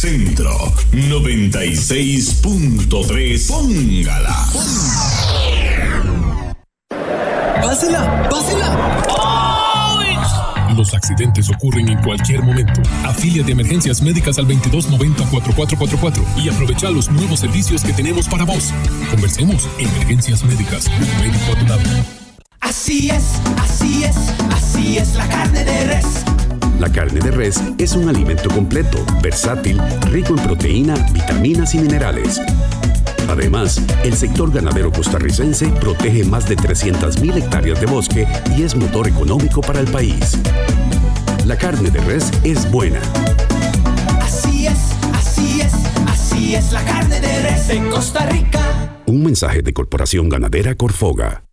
Centro 96.3. Póngala. ¡Pásela! ¡Pásela! Los accidentes ocurren en cualquier momento. Afilia de emergencias médicas al 2290-4444 y aprovecha los nuevos servicios que tenemos para vos. Conversemos. Emergencias médicas. Un médico a tu lado. Así es, así es, así es la carne de res. La carne de res es un alimento completo, versátil, rico en proteína, vitaminas y minerales. Además, el sector ganadero costarricense protege más de 300.000 hectáreas de bosque y es motor económico para el país. La carne de res es buena. Así es, así es, así es la carne de res en Costa Rica. Un mensaje de Corporación Ganadera Corfoga.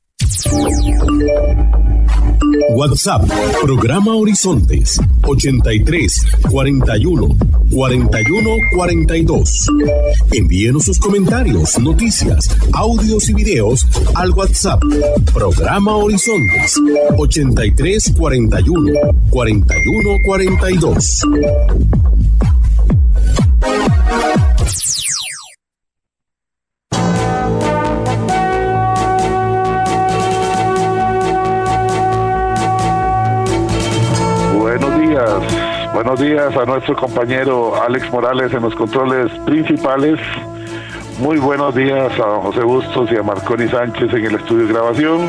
WhatsApp, programa Horizontes, 83 41 41 42. Envíenos sus comentarios, noticias, audios y videos al WhatsApp, programa Horizontes, 83 41 41 42. Buenos días a nuestro compañero Alex Morales en los controles principales. Muy buenos días a don José Bustos y a Marconi Sánchez en el estudio de grabación.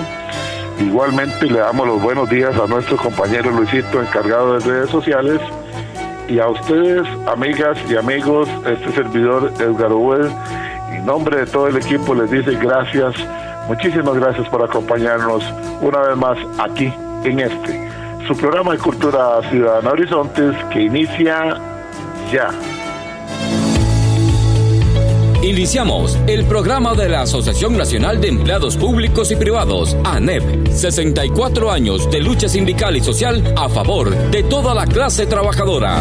Igualmente le damos los buenos días a nuestro compañero Luisito, encargado de redes sociales. Y a ustedes, amigas y amigos, este servidor Edgar Uel, en nombre de todo el equipo les dice gracias, muchísimas gracias por acompañarnos una vez más aquí en su programa de Cultura Ciudadana Horizontes, que inicia ya. Iniciamos el programa de la Asociación Nacional de Empleados Públicos y Privados, ANEP. 64 años de lucha sindical y social a favor de toda la clase trabajadora.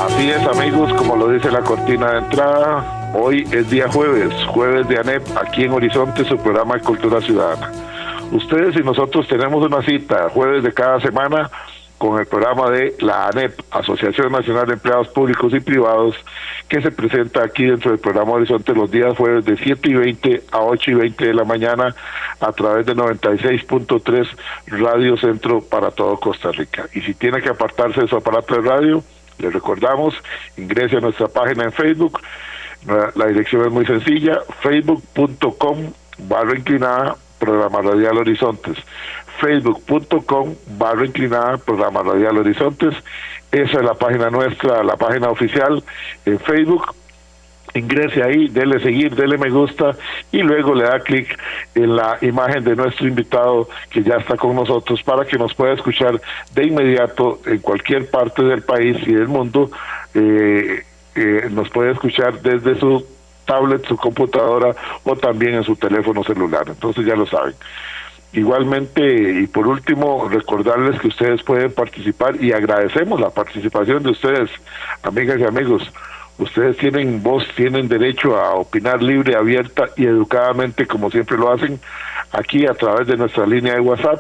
Así es, amigos, como lo dice la cortina de entrada. Hoy es día jueves de ANEP, aquí en Horizonte, su programa de Cultura Ciudadana. Ustedes y nosotros tenemos una cita jueves de cada semana con el programa de la ANEP, Asociación Nacional de Empleados Públicos y Privados, que se presenta aquí dentro del programa Horizonte los días jueves de 7:20 a 8:20 de la mañana a través de 96.3 Radio Centro para todo Costa Rica. Y si tiene que apartarse de su aparato de radio, les recordamos, ingrese a nuestra página en Facebook. La dirección es muy sencilla, facebook.com/inclinada programa radial Horizontes, facebook.com/inclinada programa radial Horizontes. Esa es la página nuestra, la página oficial en Facebook. Ingrese ahí, dele seguir, dele me gusta y luego le da clic en la imagen de nuestro invitado que ya está con nosotros para que nos pueda escuchar de inmediato en cualquier parte del país y del mundo. Nos puede escuchar desde su tablet, su computadora o también en su teléfono celular. Entonces ya lo saben. Igualmente, y por último, recordarles que ustedes pueden participar y agradecemos la participación de ustedes, amigas y amigos. Ustedes tienen voz, tienen derecho a opinar libre, abierta y educadamente, como siempre lo hacen, aquí a través de nuestra línea de WhatsApp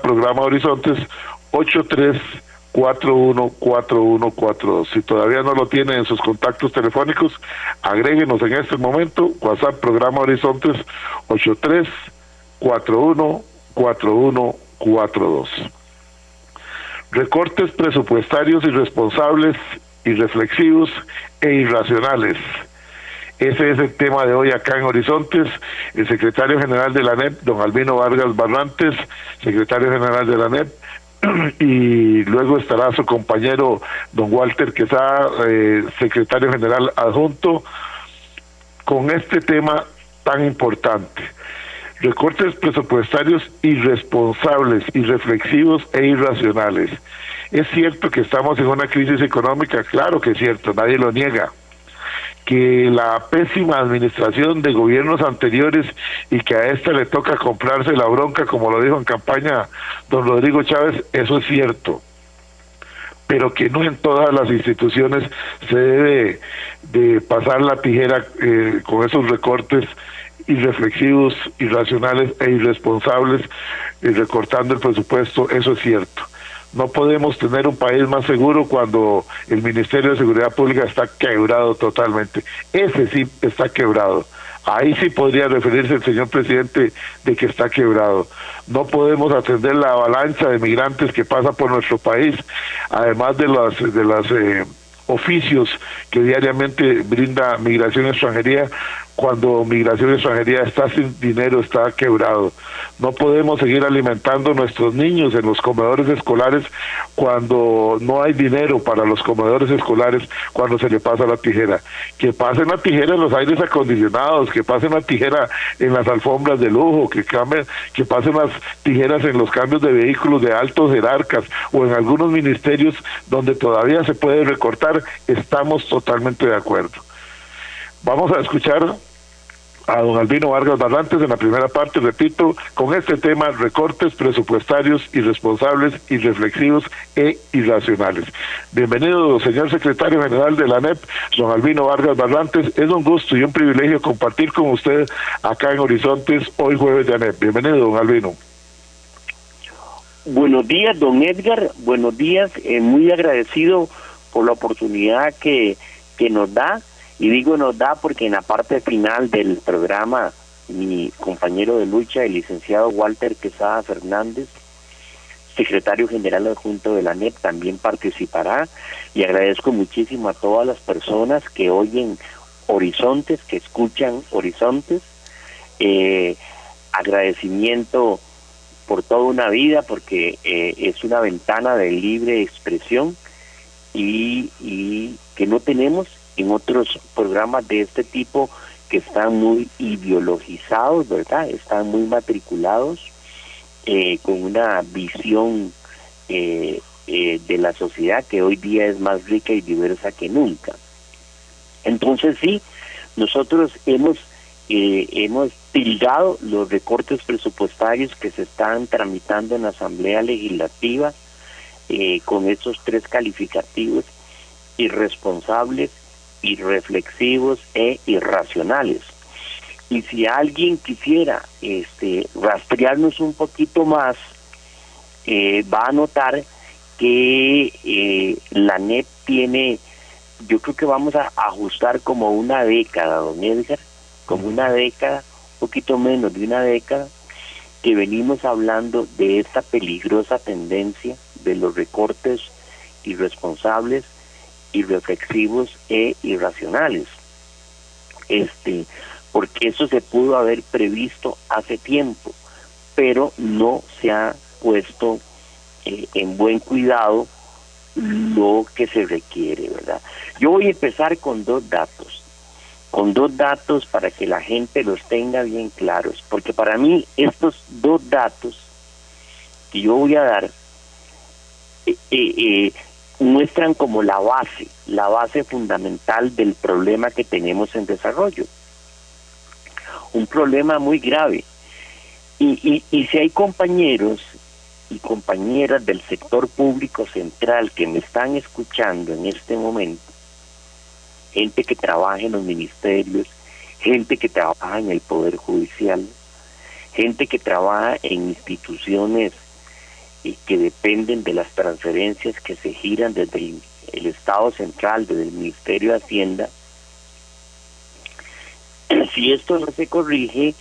Programa Horizontes 83414142. Si todavía no lo tienen en sus contactos telefónicos, agréguenos en este momento, WhatsApp Programa Horizontes 83414142. Recortes presupuestarios irresponsables, irreflexivos e irracionales. Ese es el tema de hoy acá en Horizontes. El secretario general de la ANEP, don Albino Vargas Barrantes, secretario general de la ANEP, y luego estará su compañero don Walter Quesada, secretario general adjunto, con este tema tan importante. Recortes presupuestarios irresponsables, irreflexivos e irracionales. Es cierto que estamos en una crisis económica, claro que es cierto, nadie lo niega. Que la pésima administración de gobiernos anteriores y que a esta le toca comprarse la bronca, como lo dijo en campaña don Rodrigo Chávez, eso es cierto. Pero que no en todas las instituciones se debe de pasar la tijera con esos recortes irreflexivos, irracionales e irresponsables y recortando el presupuesto, eso es cierto. No podemos tener un país más seguro cuando el Ministerio de Seguridad Pública está quebrado totalmente. Ese sí está quebrado. Ahí sí podría referirse el señor presidente de que está quebrado. No podemos atender la avalancha de migrantes que pasa por nuestro país, además de los oficios que diariamente brinda Migración y Extranjería. Cuando Migración y Extranjería está sin dinero, está quebrado. No podemos seguir alimentando a nuestros niños en los comedores escolares cuando no hay dinero para los comedores escolares, cuando se le pasa la tijera. Que pasen la tijera en los aires acondicionados, que pasen la tijera en las alfombras de lujo, que pasen las tijeras en los cambios de vehículos de altos jerarcas o en algunos ministerios donde todavía se puede recortar. Estamos totalmente de acuerdo. Vamos a escuchar a don Albino Vargas Barrantes en la primera parte, repito, con este tema: recortes presupuestarios irresponsables, irreflexivos e irracionales. Bienvenido, señor secretario general de la ANEP, don Albino Vargas Barrantes. Es un gusto y un privilegio compartir con usted acá en Horizontes, hoy jueves de ANEP. Bienvenido, don Albino. Buenos días, don Edgar. Buenos días. Muy agradecido por la oportunidad que nos da. Y digo nos da porque en la parte final del programa mi compañero de lucha, el licenciado Walter Quesada Fernández, secretario general adjunto de la ANEP, también participará. Y agradezco muchísimo a todas las personas que oyen Horizontes, que escuchan Horizontes. Agradecimiento por toda una vida, porque es una ventana de libre expresión y que no tenemos en otros programas de este tipo, que están muy ideologizados, ¿verdad? Están muy matriculados, con una visión de la sociedad que hoy día es más rica y diversa que nunca. Entonces sí, nosotros hemos tildado los recortes presupuestarios que se están tramitando en la Asamblea Legislativa con esos 3 calificativos: irresponsables, irreflexivos e irracionales. Y si alguien quisiera rastrearnos un poquito más, va a notar que la ANEP tiene, yo creo que vamos a ajustar como una década, don Edgar, como una década, un poquito menos de una década, que venimos hablando de esta peligrosa tendencia de los recortes irresponsables, irreflexivos e irracionales, porque eso se pudo haber previsto hace tiempo, pero no se ha puesto en buen cuidado lo que se requiere, ¿verdad? Yo voy a empezar con dos datos para que la gente los tenga bien claros, porque para mí estos 2 datos que yo voy a dar muestran como la base fundamental del problema que tenemos en desarrollo. Un problema muy grave. Y si hay compañeros y compañeras del sector público central que me están escuchando en este momento, gente que trabaja en los ministerios, gente que trabaja en el Poder Judicial, gente que trabaja en instituciones y que dependen de las transferencias que se giran desde el Estado Central, desde el Ministerio de Hacienda, si esto no se corrige,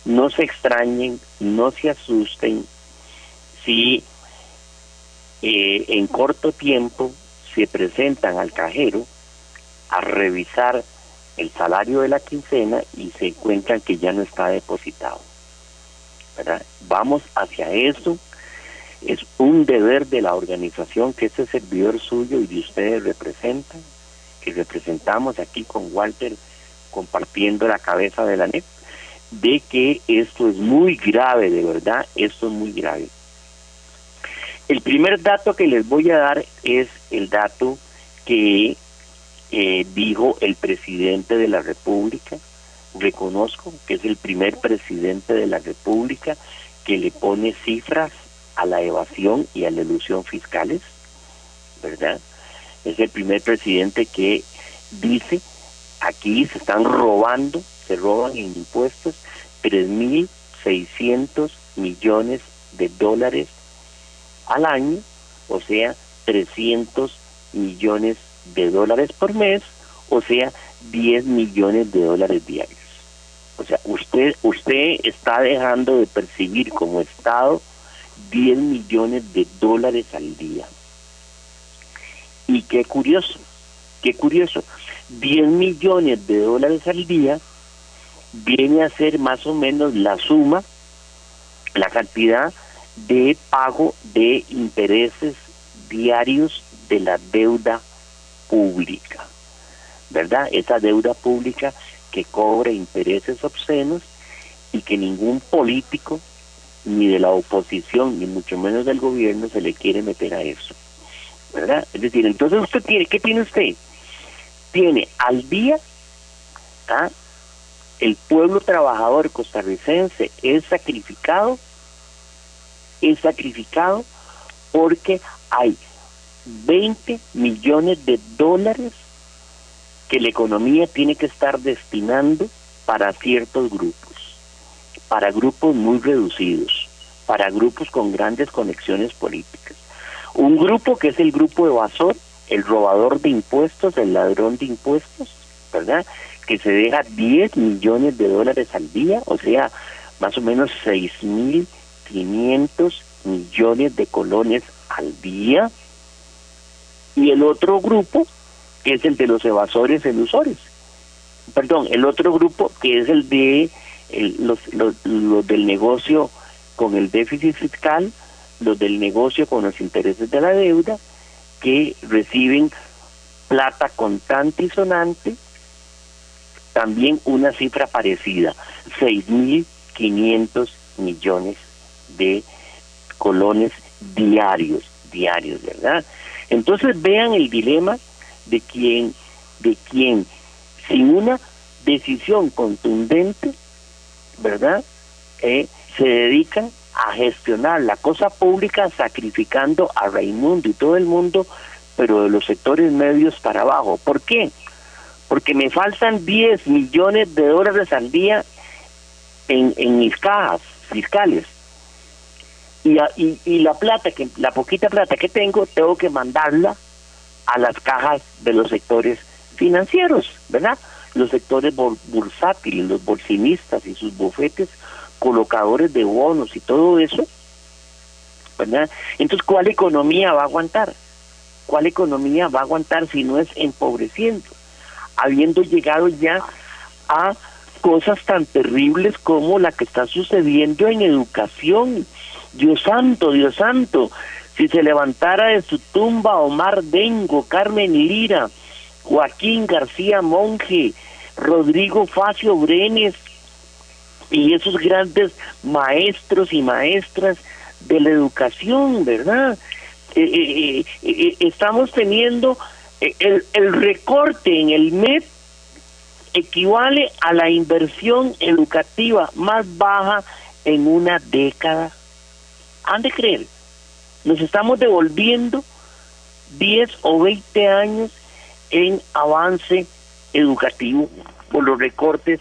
no se extrañen, no se asusten, si en corto tiempo se presentan al cajero a revisar el salario de la quincena y se encuentran que ya no está depositado, ¿verdad? Vamos hacia eso. Es un deber de la organización que este servidor suyo y de ustedes representan, que representamos aquí con Walter compartiendo la cabeza de la ANEP, de que esto es muy grave, de verdad, esto es muy grave. El primer dato que les voy a dar es el dato que dijo el presidente de la República. Reconozco que es el primer presidente de la República que le pone cifras a la evasión y a la elusión fiscales, ¿verdad? Es el primer presidente que dice: aquí se están robando se roban en impuestos 3.600 millones de dólares al año, o sea, 300 millones de dólares por mes, o sea, 10 millones de dólares diarios. O sea, usted está dejando de percibir como Estado 10 millones de dólares al día. Y qué curioso, 10 millones de dólares al día viene a ser más o menos la suma, la cantidad de pago de intereses diarios de la deuda pública, ¿verdad? Esa deuda pública que cobra intereses obscenos y que ningún político, ni de la oposición, ni mucho menos del gobierno, se le quiere meter a eso, ¿verdad? Es decir, entonces usted tiene, ¿qué tiene usted? Tiene al día, el pueblo trabajador costarricense es sacrificado porque hay 20 millones de dólares que la economía tiene que estar destinando para ciertos grupos, para grupos muy reducidos, para grupos con grandes conexiones políticas. Un grupo que es el grupo evasor, el robador de impuestos, el ladrón de impuestos, ¿verdad?, que se deja 10 millones de dólares al día, o sea, más o menos 6.500 millones de colones al día. Y el otro grupo, que es el de los evasores elusores. Perdón, el otro grupo, que es el de los del negocio con el déficit fiscal, los del negocio con los intereses de la deuda, que reciben plata contante y sonante, también una cifra parecida, 6.500 millones de colones diarios, ¿verdad? Entonces vean el dilema de quien sin una decisión contundente, ¿verdad?, se dedican a gestionar la cosa pública sacrificando a Raimundo y todo el mundo, pero de los sectores medios para abajo. ¿Por qué? Porque me faltan 10 millones de dólares al día en mis cajas fiscales. Y la poquita plata que tengo que mandarla a las cajas de los sectores financieros, ¿verdad? Los sectores bursátiles, los bolsinistas y sus bufetes colocadores de bonos y todo eso, ¿verdad? Entonces, ¿cuál economía va a aguantar? ¿Cuál economía va a aguantar si no es empobreciendo? Habiendo llegado ya a cosas tan terribles como la que está sucediendo en educación. Dios santo, si se levantara de su tumba Omar Dengo, Carmen Lira, Joaquín García Monge, Rodrigo Facio Brenes y esos grandes maestros y maestras de la educación, ¿verdad? Estamos teniendo el recorte en el MEP equivale a la inversión educativa más baja en una década. Han de creer, nos estamos devolviendo 10 o 20 años en avance educativo por los recortes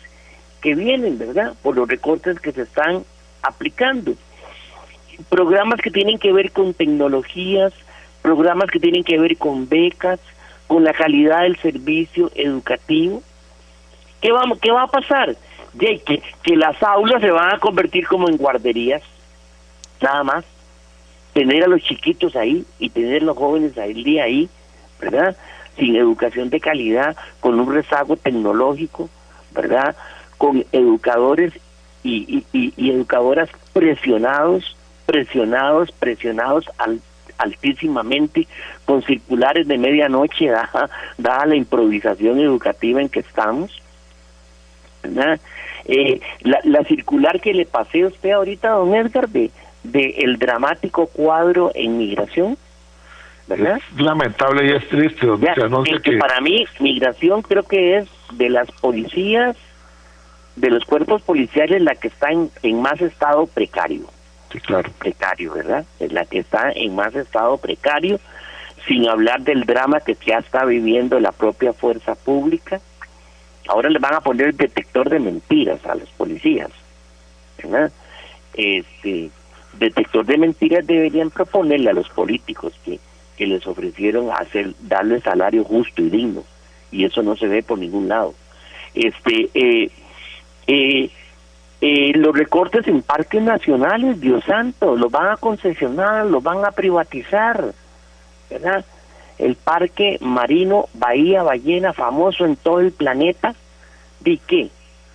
que vienen, ¿verdad? Por los recortes que se están aplicando. Programas que tienen que ver con tecnologías, programas que tienen que ver con becas, con la calidad del servicio educativo. ¿Qué va a pasar? Que las aulas se van a convertir como en guarderías, nada más. Tener a los chiquitos ahí y tener a los jóvenes ahí, ¿verdad? Sin educación de calidad, con un rezago tecnológico, ¿verdad? Con educadores y educadoras presionados altísimamente, con circulares de medianoche, dada la improvisación educativa en que estamos, ¿verdad? La circular que le pasé a usted ahorita, don Edgar, de el dramático cuadro en migración, ¿verdad? Es lamentable y es triste, donde se anuncia que para mí migración creo que es de las policías, de los cuerpos policiales, la que está en más estado precario. Sí, claro. Precario, ¿verdad? Es la que está en más estado precario, sin hablar del drama que ya está viviendo la propia fuerza pública, Ahora le van a poner detector de mentiras a los policías, ¿verdad? Detector de mentiras deberían proponerle a los políticos que les ofrecieron darle salario justo y digno, y eso no se ve por ningún lado. Los recortes en parques nacionales, Dios santo, los van a concesionar, los van a privatizar, ¿verdad? El parque marino Bahía Ballena, famoso en todo el planeta, ¿de qué?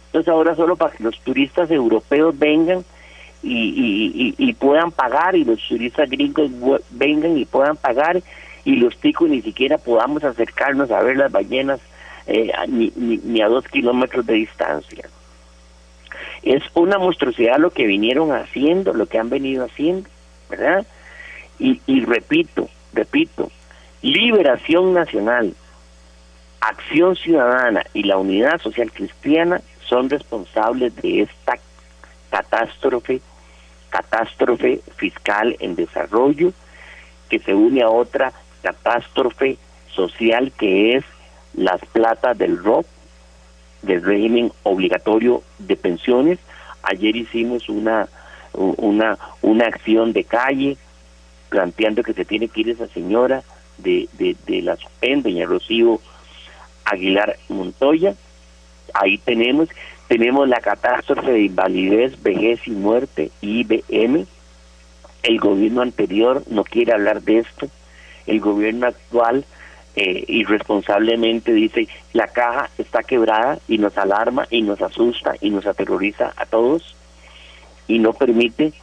Entonces ahora solo para que los turistas europeos vengan y puedan pagar, y los turistas gringos vengan y puedan pagar, y los ticos ni siquiera podamos acercarnos a ver las ballenas ni a 2 kilómetros de distancia. Es una monstruosidad lo que vinieron haciendo, lo que han venido haciendo, ¿verdad? Y repito, Liberación Nacional, Acción Ciudadana y la Unidad Social Cristiana son responsables de esta catástrofe fiscal en desarrollo, que se une a otra catástrofe social que es las platas del ROP, del régimen obligatorio de pensiones. Ayer hicimos una acción de calle planteando que se tiene que ir esa señora de la SUPEN, doña Rocío Aguilar Montoya. Ahí tenemos la catástrofe de invalidez, vejez y muerte, IVM. El gobierno anterior no quiere hablar de esto. El gobierno actual irresponsablemente dice la caja está quebrada, y nos alarma y nos asusta y nos aterroriza a todos, y no permite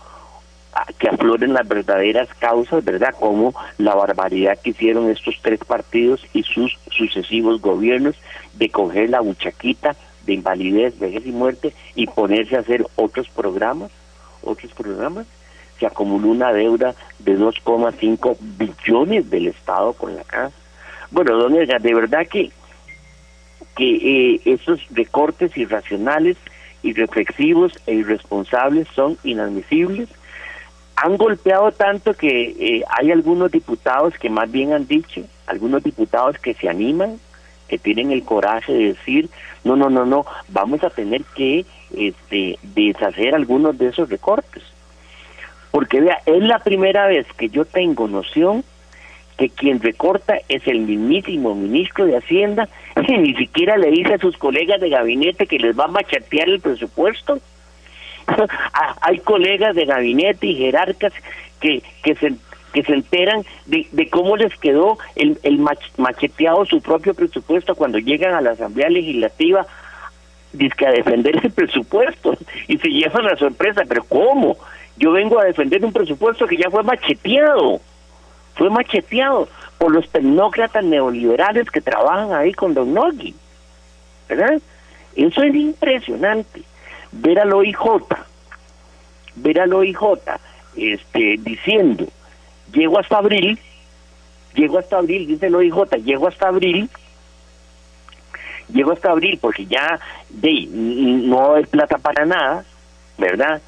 que afloren las verdaderas causas, ¿verdad? Como la barbaridad que hicieron estos 3 partidos y sus sucesivos gobiernos de coger la buchaquita de invalidez, vejez y muerte y ponerse a hacer otros programas. Se acumuló una deuda de 2,5 billones del Estado con la caja. Bueno, don Edgar, de verdad que esos recortes irracionales, irreflexivos e irresponsables son inadmisibles. Han golpeado tanto que hay algunos diputados que más bien han dicho, algunos diputados que se animan, que tienen el coraje de decir, no, vamos a tener que deshacer algunos de esos recortes. Porque vea, es la primera vez que yo tengo noción que quien recorta es el mismísimo ministro de Hacienda, que ni siquiera le dice a sus colegas de gabinete que les va a machetear el presupuesto. Hay colegas de gabinete y jerarcas que se enteran de cómo les quedó el macheteado su propio presupuesto cuando llegan a la Asamblea Legislativa, dizque a defender ese presupuesto, y se llevan la sorpresa. Pero ¿cómo? Yo vengo a defender un presupuesto que ya fue macheteado por los tecnócratas neoliberales que trabajan ahí con Don Nogui, ¿verdad? Eso es impresionante. Ver al OIJ diciendo, llego hasta abril, dice el OIJ, llego hasta abril porque ya no hay plata para nada, ¿verdad?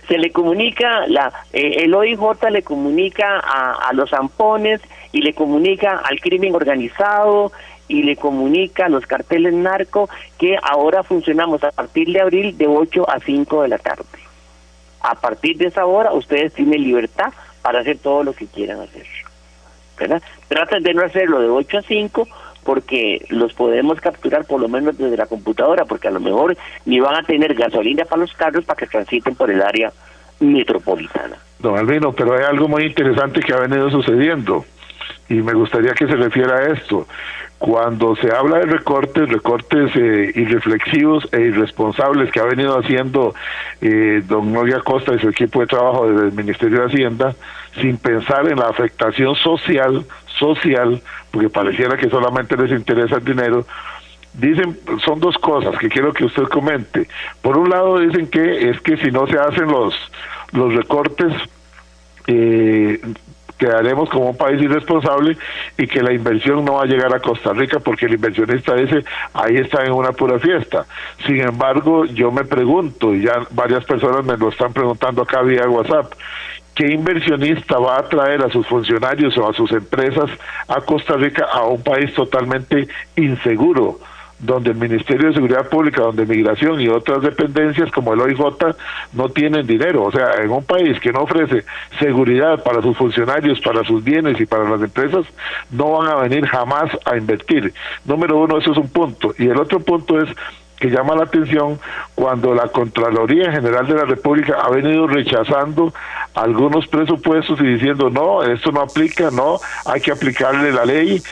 Se le comunica, el OIJ le comunica a los zampones, y le comunica al crimen organizado, y le comunica a los carteles narco que ahora funcionamos a partir de abril de 8 a 5 de la tarde. A partir de esa hora ustedes tienen libertad para hacer todo lo que quieran hacer, ¿verdad? Traten de no hacerlo de 8 a 5 porque los podemos capturar por lo menos desde la computadora, porque a lo mejor ni van a tener gasolina para los carros para que transiten por el área metropolitana. Don Albino, pero hay algo muy interesante que ha venido sucediendo y me gustaría que se refiera a esto. Cuando se habla de recortes irreflexivos e irresponsables que ha venido haciendo don Nogui Acosta y su equipo de trabajo desde el Ministerio de Hacienda, sin pensar en la afectación social, porque pareciera que solamente les interesa el dinero, dicen, son 2 cosas que quiero que usted comente. Por un lado dicen que es que si no se hacen los recortes, quedaremos como un país irresponsable y que la inversión no va a llegar a Costa Rica porque el inversionista dice, ahí está en una pura fiesta. Sin embargo, yo me pregunto, y ya varias personas me lo están preguntando acá vía WhatsApp, ¿qué inversionista va a traer a sus funcionarios o a sus empresas a Costa Rica, a un país totalmente inseguro? donde el Ministerio de Seguridad Pública, donde Migración y otras dependencias como el OIJ no tienen dinero. O sea, en un país que no ofrece seguridad para sus funcionarios, para sus bienes y para las empresas, no van a venir jamás a invertir. Número uno, eso es un punto. Y el otro punto es que llama la atención cuando la Contraloría General de la República ha venido rechazando algunos presupuestos y diciendo no, esto no aplica, no, hay que aplicarle la ley,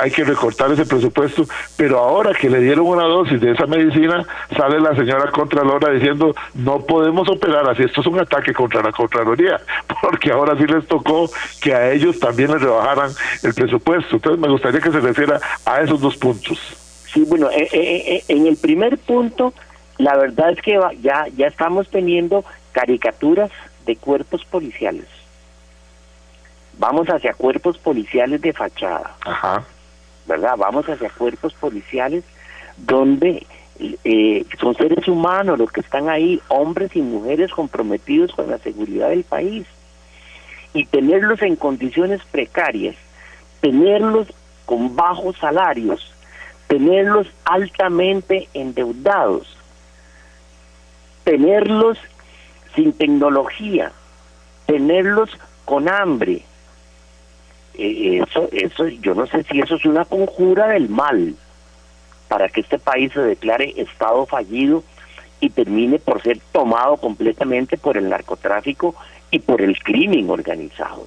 hay que recortar ese presupuesto, pero ahora que le dieron una dosis de esa medicina, sale la señora Contralora diciendo no podemos operar así, esto es un ataque contra la Contraloría, porque ahora sí les tocó que a ellos también les rebajaran el presupuesto. Entonces me gustaría que se refiera a esos dos puntos. Sí, bueno, en el primer punto, la verdad es que ya estamos teniendo caricaturas de cuerpos policiales. Vamos hacia cuerpos policiales de fachada. Ajá. ¿Verdad? Vamos hacia cuerpos policiales donde son seres humanos los que están ahí, hombres y mujeres comprometidos con la seguridad del país. Y tenerlos en condiciones precarias, tenerlos con bajos salarios, tenerlos altamente endeudados, tenerlos sin tecnología, tenerlos con hambre. Eso, yo no sé si eso es una conjura del mal para que este país se declare estado fallido y termine por ser tomado completamente por el narcotráfico y por el crimen organizado.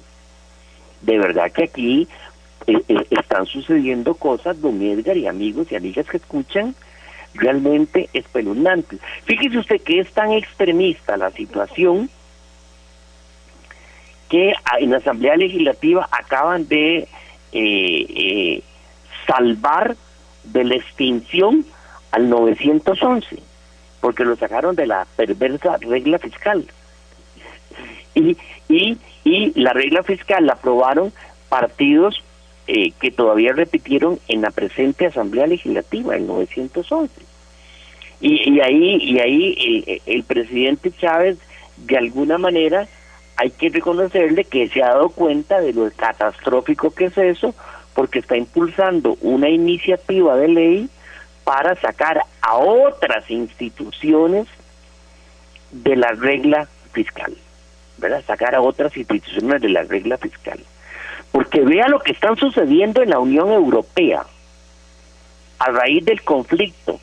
De verdad que aquí están sucediendo cosas, don Edgar y amigos y amigas que escuchan, realmente espeluznantes. Fíjese usted que es tan extremista la situación que en la Asamblea Legislativa acaban de salvar de la extinción al 911, porque lo sacaron de la perversa regla fiscal. Y la regla fiscal la aprobaron partidos que todavía repitieron en la presente Asamblea Legislativa, el 911. Y ahí el presidente Chávez, de alguna manera, hay que reconocerle que se ha dado cuenta de lo catastrófico que es eso, porque está impulsando una iniciativa de ley para sacar a otras instituciones de la regla fiscal, ¿verdad? Sacar a otras instituciones de la regla fiscal. Porque vea lo que están sucediendo en la Unión Europea a raíz del conflicto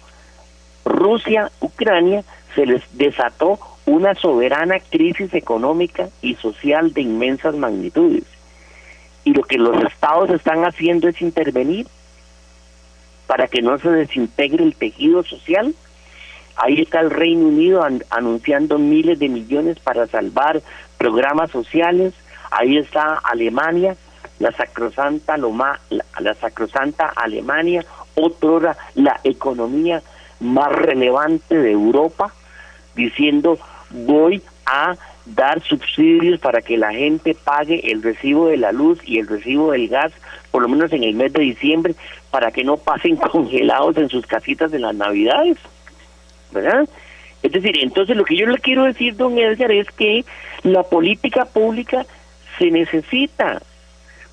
Rusia-Ucrania. Se les desató una soberana crisis económica y social de inmensas magnitudes, y lo que los estados están haciendo es intervenir para que no se desintegre el tejido social. Ahí está el Reino Unido anunciando miles de millones para salvar programas sociales. Ahí está Alemania, la sacrosanta Alemania, otrora la economía más relevante de Europa, diciendo voy a dar subsidios para que la gente pague el recibo de la luz y el recibo del gas, por lo menos en el mes de diciembre, para que no pasen congelados en sus casitas en las Navidades, ¿verdad? Es decir, entonces lo que yo le quiero decir, don Edgar, es que la política pública se necesita.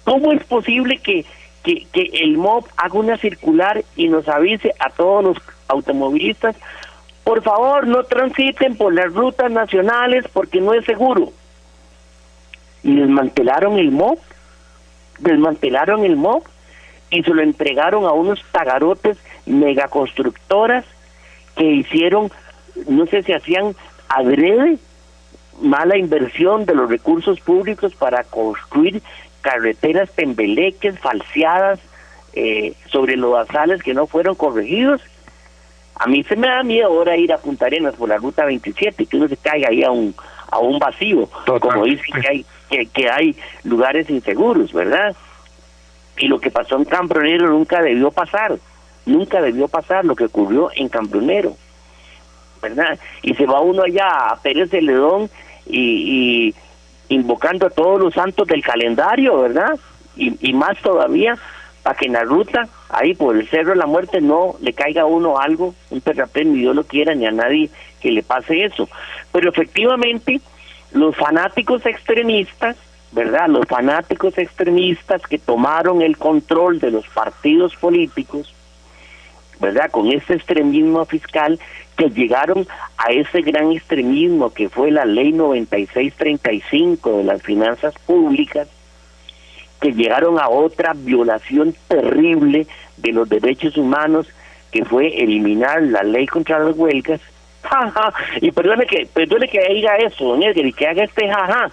¿Cómo es posible que el MOB haga una circular y nos avise a todos los automovilistas: por favor, no transiten por las rutas nacionales porque no es seguro? Y desmantelaron el MOB y se lo entregaron a unos tagarotes megaconstructoras que hicieron, no sé si hacían adrede, mala inversión de los recursos públicos para construir carreteras tembeleques, falseadas, sobre lodazales que no fueron corregidos. A mí se me da miedo ahora ir a Punta Arenas por la ruta 27, que uno se caiga ahí a un vacío. Total. Como dicen que hay lugares inseguros, ¿verdad? Y lo que pasó en Cambronero nunca debió pasar lo que ocurrió en Cambronero, ¿verdad? Y se va uno allá a Pérez de Ledón y invocando a todos los santos del calendario, ¿verdad? Y más todavía, para que en la ruta, ahí por el Cerro de la Muerte, no le caiga a uno algo, un terraplén, ni Dios lo quiera, ni a nadie que le pase eso. Pero efectivamente, los fanáticos extremistas, ¿verdad? Los fanáticos extremistas que tomaron el control de los partidos políticos, ¿verdad? Con este extremismo fiscal, que llegaron a ese gran extremismo que fue la ley 9635 de las finanzas públicas, que llegaron a otra violación terrible de los derechos humanos, que fue eliminar la ley contra las huelgas. Y perdone que diga eso, don Edgar, y que haga este jaja,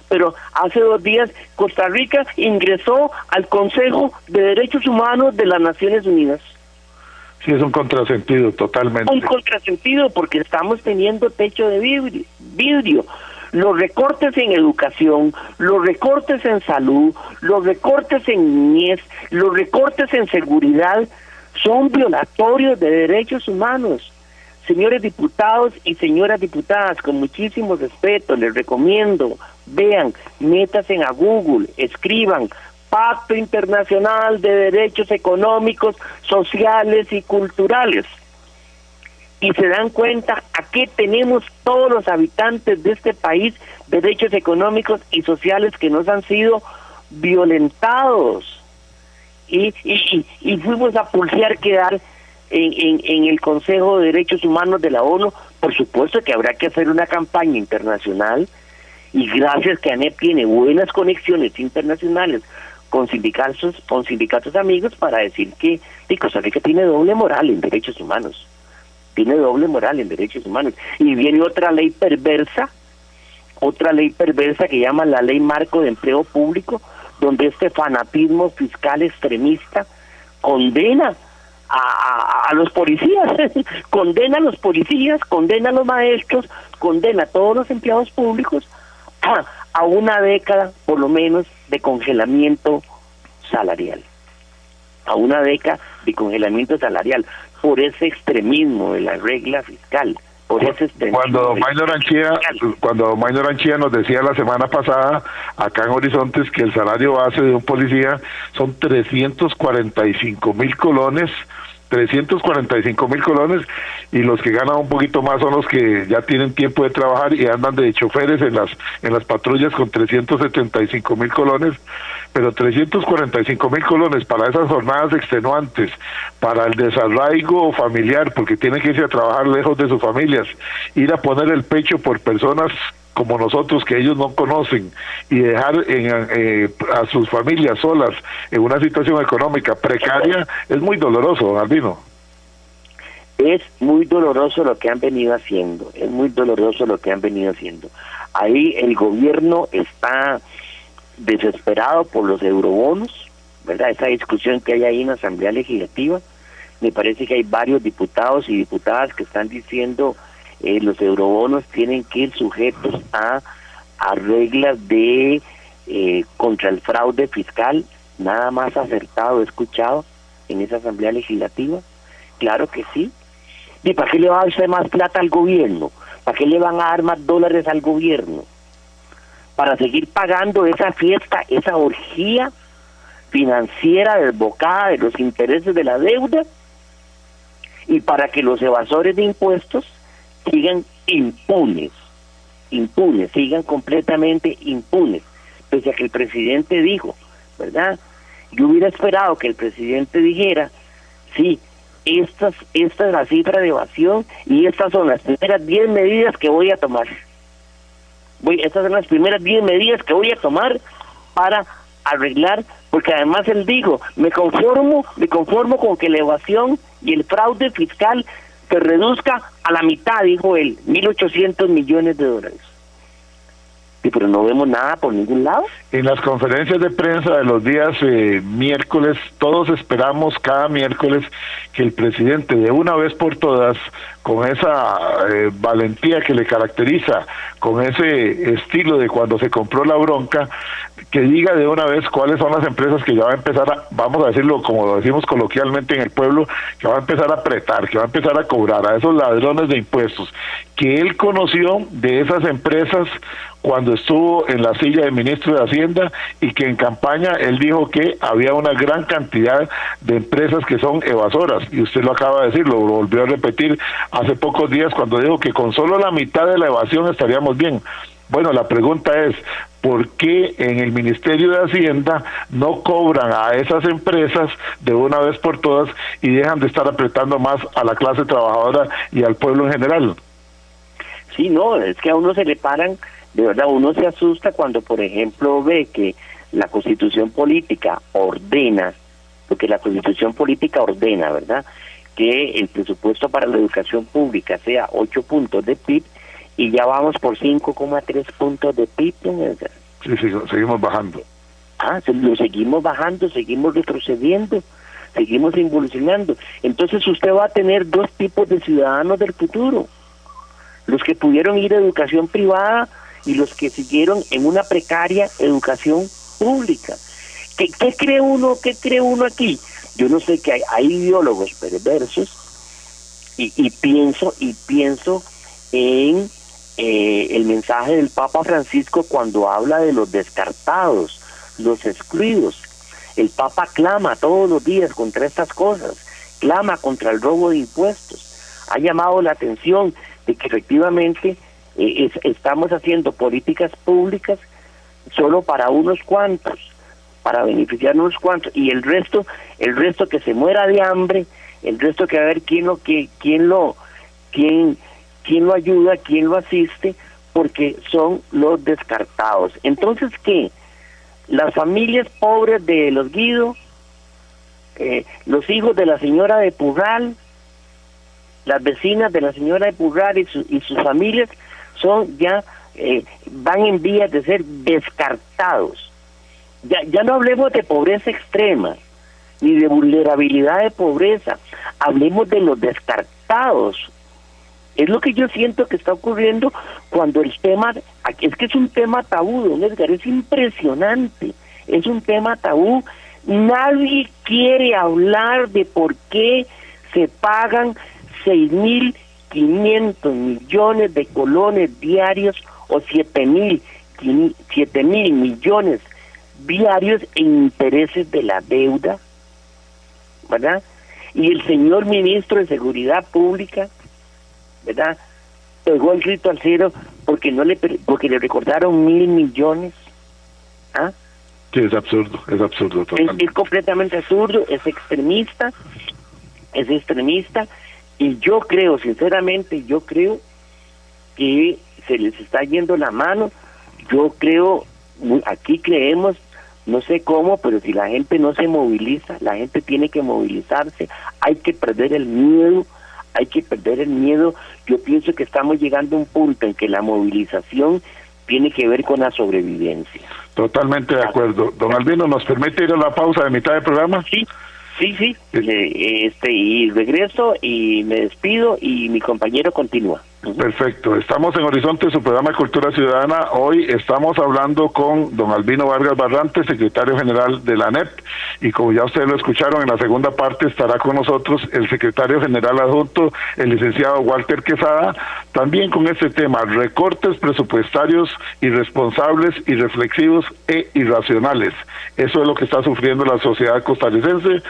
pero hace 2 días Costa Rica ingresó al Consejo de Derechos Humanos de las Naciones Unidas. Sí, es un contrasentido, totalmente. Un contrasentido, porque estamos teniendo techo de vidrio. Los recortes en educación, los recortes en salud, los recortes en niñez, los recortes en seguridad son violatorios de derechos humanos. Señores diputados y señoras diputadas, con muchísimo respeto, les recomiendo, vean, métanse a Google, escriban Pacto Internacional de Derechos Económicos, Sociales y Culturales, y se dan cuenta a qué tenemos todos los habitantes de este país, derechos económicos y sociales que nos han sido violentados, y fuimos a pulsear quedar en el Consejo de Derechos Humanos de la ONU. Por supuesto que habrá que hacer una campaña internacional, y gracias que ANEP tiene buenas conexiones internacionales con sindicatos amigos, para decir que Costa Rica tiene doble moral en derechos humanos. Tiene doble moral en derechos humanos. Y viene otra ley perversa que llama la Ley Marco de Empleo Público, donde este fanatismo fiscal extremista condena a los policías, condena a los policías, condena a los maestros, condena a todos los empleados públicos a 1 década, por lo menos, de congelamiento salarial. A 1 década de congelamiento salarial, por ese extremismo de la regla fiscal. Por ese extremismo. Cuando Maynor Anchía nos decía la semana pasada, acá en Horizontes, que el salario base de un policía son 345,000 colones, 345,000 colones, y los que ganan un poquito más son los que ya tienen tiempo de trabajar y andan de choferes en las patrullas con 375,000 colones, pero 345,000 colones para esas jornadas extenuantes, para el desarraigo familiar, porque tienen que irse a trabajar lejos de sus familias, ir a poner el pecho por personas como nosotros que ellos no conocen, y dejar a sus familias solas en una situación económica precaria, es muy doloroso, don Albino. Es muy doloroso lo que han venido haciendo, Ahí el gobierno está desesperado por los eurobonos, ¿verdad? Esa discusión que hay ahí en la Asamblea Legislativa, me parece que hay varios diputados y diputadas que están diciendo los eurobonos tienen que ir sujetos a reglas de contra el fraude fiscal. Nada más acertado he escuchado en esa Asamblea Legislativa. Claro que sí. ¿Y para qué le va a dar más plata al gobierno? ¿Para qué le van a dar más dólares al gobierno? Para seguir pagando esa fiesta, esa orgía financiera desbocada de los intereses de la deuda, y para que los evasores de impuestos sigan impunes, sigan completamente impunes, pese a que el presidente dijo, ¿verdad? Yo hubiera esperado que el presidente dijera, sí, esta es la cifra de evasión y estas son las primeras 10 medidas que voy a tomar. Estas son las primeras 10 medidas que voy a tomar para arreglar, porque además él dijo, me conformo con que la evasión y el fraude fiscal se reduzca a la mitad, dijo él, 1.800 millones de dólares. Sí, pero no vemos nada por ningún lado. En las conferencias de prensa de los días miércoles, todos esperamos cada miércoles que el presidente de una vez por todas, con esa valentía que le caracteriza, con ese estilo de cuando se compró la bronca, que diga de una vez cuáles son las empresas que ya va a empezar vamos a decirlo como lo decimos coloquialmente en el pueblo, que va a empezar a apretar, que va a empezar a cobrar a esos ladrones de impuestos, que él conoció de esas empresas cuando estuvo en la silla de ministro de Hacienda, y que en campaña él dijo que había una gran cantidad de empresas que son evasoras, y usted lo acaba de decir, lo volvió a repetir hace pocos días cuando dijo que con solo la mitad de la evasión estaríamos bien. Bueno, la pregunta es, ¿por qué en el Ministerio de Hacienda no cobran a esas empresas de una vez por todas y dejan de estar apretando más a la clase trabajadora y al pueblo en general? Sí, no, es que a uno se le paran, de verdad, uno se asusta cuando, por ejemplo, ve que la Constitución Política ordena, porque la Constitución Política ordena, ¿verdad?, que el presupuesto para la educación pública sea 8 puntos de PIB, y ya vamos por 5,3 puntos de PIB. Sí, seguimos bajando. Lo seguimos bajando, seguimos retrocediendo, seguimos involucionando. Entonces usted va a tener dos tipos de ciudadanos del futuro: los que pudieron ir a educación privada y los que siguieron en una precaria educación pública. ¿Qué cree uno aquí? Yo no sé, que hay ideólogos perversos, y pienso en el mensaje del Papa Francisco cuando habla de los descartados, los excluidos. El Papa clama todos los días contra estas cosas, clama contra el robo de impuestos. Ha llamado la atención de que efectivamente estamos haciendo políticas públicas solo para unos cuantos, para beneficiar a unos cuantos, y el resto que se muera de hambre, el resto que a ver quién lo ayuda, quién lo asiste, porque son los descartados. Entonces, ¿qué? Las familias pobres de los Guido, los hijos de la señora de Purral, las vecinas de la señora de Purral y sus familias son ya van en vías de ser descartados. Ya no hablemos de pobreza extrema ni de vulnerabilidad de pobreza, hablemos de los descartados. Es lo que yo siento que está ocurriendo cuando el tema, es que es un tema tabú, don Edgar, es impresionante, es un tema tabú. Nadie quiere hablar de por qué se pagan 6.500 millones de colones diarios o 7.000 millones diarios en intereses de la deuda, ¿verdad? Y el señor ministro de Seguridad Pública, ¿verdad?, pegó el grito al cielo porque le recordaron 1.000 millones. Sí, es absurdo totalmente. Es completamente absurdo, es extremista, y yo creo, sinceramente, que se les está yendo la mano. Yo creo, aquí creemos, no sé cómo, pero si la gente no se moviliza, la gente tiene que movilizarse, hay que perder el miedo. Yo pienso que estamos llegando a un punto en que la movilización tiene que ver con la sobrevivencia. Totalmente de acuerdo. Don Albino, ¿nos permite ir a la pausa de mitad del programa? Sí. Y regreso y me despido y mi compañero continúa. Perfecto, estamos en Horizonte, su programa de Cultura Ciudadana. Hoy estamos hablando con don Albino Vargas Barrantes, secretario general de la ANEP, y como ya ustedes lo escucharon, en la segunda parte estará con nosotros el secretario general adjunto, el licenciado Walter Quesada, también con este tema: recortes presupuestarios irresponsables, irreflexivos e irracionales. Eso es lo que está sufriendo la sociedad costarricense.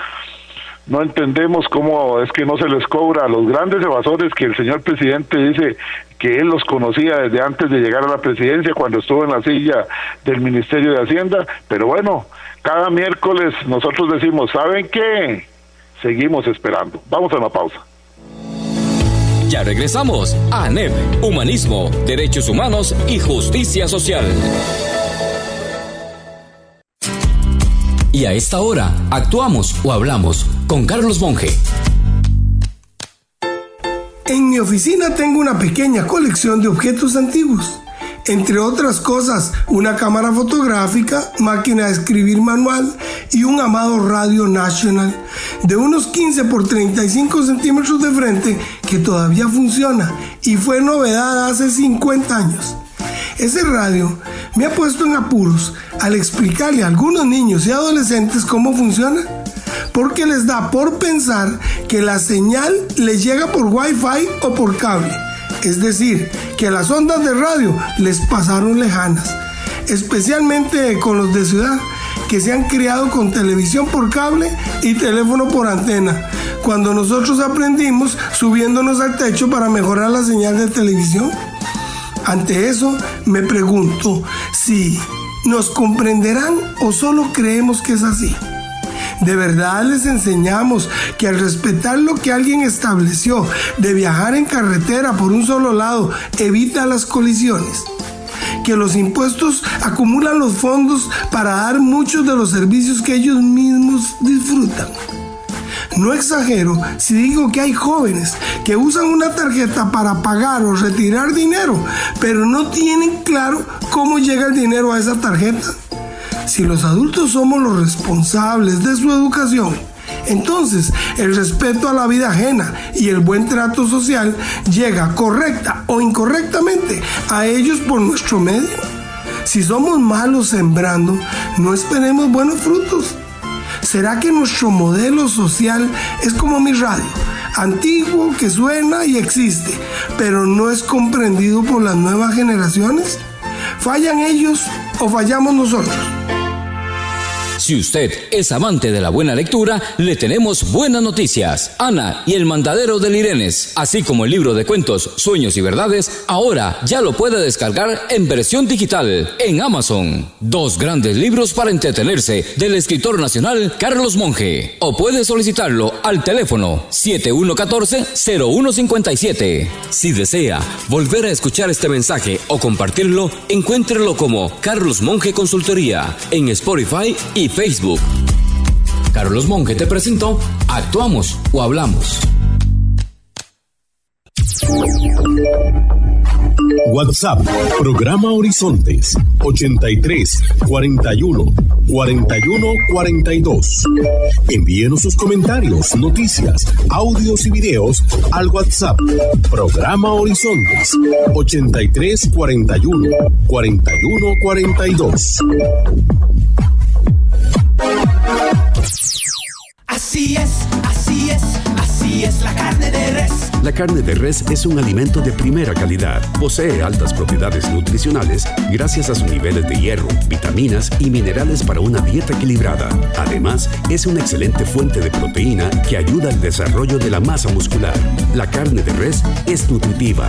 No entendemos cómo es que no se les cobra a los grandes evasores, que el señor presidente dice que él los conocía desde antes de llegar a la presidencia, cuando estuvo en la silla del Ministerio de Hacienda. Pero bueno, cada miércoles nosotros decimos, ¿saben qué? Seguimos esperando. Vamos a una pausa. Ya regresamos a ANEP, Humanismo, Derechos Humanos y Justicia Social. Y a esta hora, actuamos o hablamos con Carlos Monge. En mi oficina tengo una pequeña colección de objetos antiguos. Entre otras cosas, una cámara fotográfica, máquina de escribir manual y un Amado Radio National de unos 15 por 35 centímetros de frente que todavía funciona y fue novedad hace 50 años. Ese radio me ha puesto en apuros al explicarle a algunos niños y adolescentes cómo funciona, porque les da por pensar que la señal les llega por Wi-Fi o por cable, es decir, que las ondas de radio les pasaron lejanas, especialmente con los de ciudad, que se han criado con televisión por cable y teléfono por antena, cuando nosotros aprendimos subiéndonos al techo para mejorar la señal de televisión. Ante eso, me pregunto si ¿Nos comprenderán o solo creemos que es así? ¿De verdad les enseñamos que al respetar lo que alguien estableció de viajar en carretera por un solo lado evita las colisiones? ¿Que los impuestos acumulan los fondos para dar muchos de los servicios que ellos mismos disfrutan? No exagero si digo que hay jóvenes que usan una tarjeta para pagar o retirar dinero, pero no tienen claro cómo llega el dinero a esa tarjeta. Si los adultos somos los responsables de su educación, entonces el respeto a la vida ajena y el buen trato social llega correcta o incorrectamente a ellos por nuestro medio. Si somos malos sembrando, no esperemos buenos frutos. ¿Será que nuestro modelo social es como mi radio, antiguo, que suena y existe, pero no es comprendido por las nuevas generaciones? ¿Fallan ellos o fallamos nosotros? Si usted es amante de la buena lectura, le tenemos buenas noticias. Ana y el mandadero del Irenes, así como el libro de cuentos Sueños y Verdades, ahora ya lo puede descargar en versión digital en Amazon. 2 grandes libros para entretenerse del escritor nacional Carlos Monge. O puede solicitarlo al teléfono 7114-0157. Si desea volver a escuchar este mensaje o compartirlo, encuéntrelo como Carlos Monge Consultoría en Spotify y Facebook. Carlos Monge te presentó Actuamos o Hablamos. WhatsApp, programa Horizontes, 83 41 41 42. Envíenos sus comentarios, noticias, audios y videos al WhatsApp, programa Horizontes, 83 41 41 42. Así es, así es, así es la carne de res. La carne de res es un alimento de primera calidad. Posee altas propiedades nutricionales gracias a sus niveles de hierro, vitaminas y minerales para una dieta equilibrada. Además, es una excelente fuente de proteína que ayuda al desarrollo de la masa muscular. La carne de res es nutritiva.